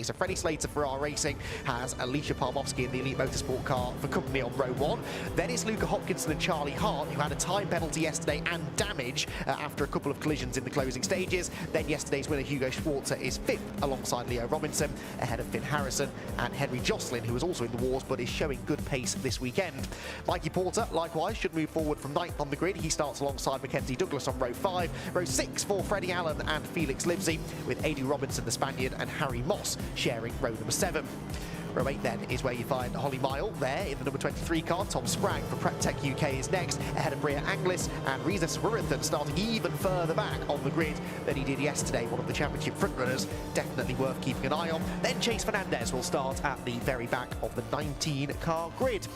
yesterday. So Freddie Slater for our Racing has Alicia Parmovsky in the Elite Motorsport car for company on row 1. Then it's Luca Hopkinson and Charlie Hart, who had a time penalty yesterday and damage after a couple of collisions in the closing stages. Then yesterday's winner Hugo Schwarzer is 5th alongside Leo Robinson, ahead of Finn Harrison and Henry Jocelyn, who was also in the wars but is showing good pace this weekend. Mikey Porter likewise should move forward from 9th on the grid. He starts alongside Mackenzie Douglas on row 5. Row 6 for Freddie Allen and Felix Livesey, with Adu Robinson, the Spaniard, and Harry Moss sharing row number 7. Row 8 then is where you find Holly Mile there in the number 23 car. Tom Sprang for Prep Tech UK is next, ahead of Bria Anglis, and Reza Swarithan starting even further back on the grid than he did yesterday. One of the championship frontrunners, definitely worth keeping an eye on. Then Chase Fernandez will start at the very back of the 19-car grid.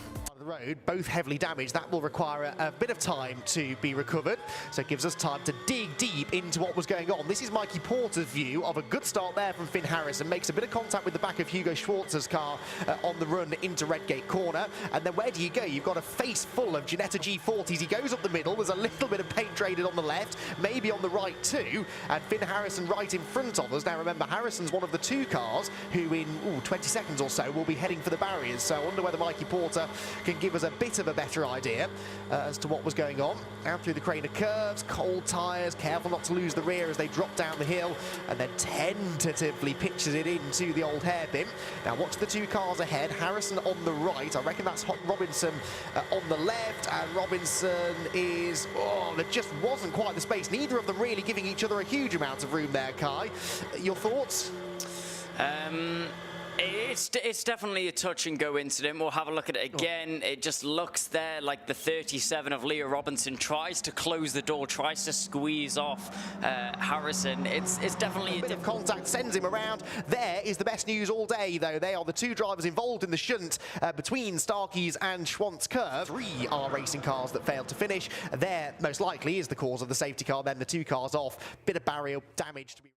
Road, both heavily damaged. That will require a bit of time to be recovered, so it gives us time to dig deep into what was going on. This is Mikey Porter's view of a good start there from Finn Harrison. Makes a bit of contact with the back of Hugo Schwarzer's car on the run into Redgate Corner, and then where do you go? You've got a face full of Ginetta G40s. He goes up the middle. There's a little bit of paint traded on the left, maybe on the right too, and Finn Harrison right in front of us. Now remember, Harrison's one of the 2 cars who in 20 seconds or so will be heading for the barriers, so I wonder whether Mikey Porter can give us a bit of a better idea as to what was going on. Out through the crane of curves, cold tyres, careful not to lose the rear as they drop down the hill, and then tentatively pitches it into the old hairpin. Now watch the 2 cars ahead. Harrison on the right. I reckon that's Robinson on the left, and Robinson is... there just wasn't quite the space. Neither of them really giving each other a huge amount of room there, Kai. Your thoughts? It's definitely a touch and go incident. We'll have a look at it again. It just looks there like the 37 of Leo Robinson tries to close the door, tries to squeeze off Harrison. It's definitely a bit of contact, sends him around. There is the best news all day, though. They are the 2 drivers involved in the shunt between Starkeys and Schwantz Curve. 3 are racing cars that failed to finish. There, most likely, is the cause of the safety car. Then the 2 cars off. Bit of barrier damage to be...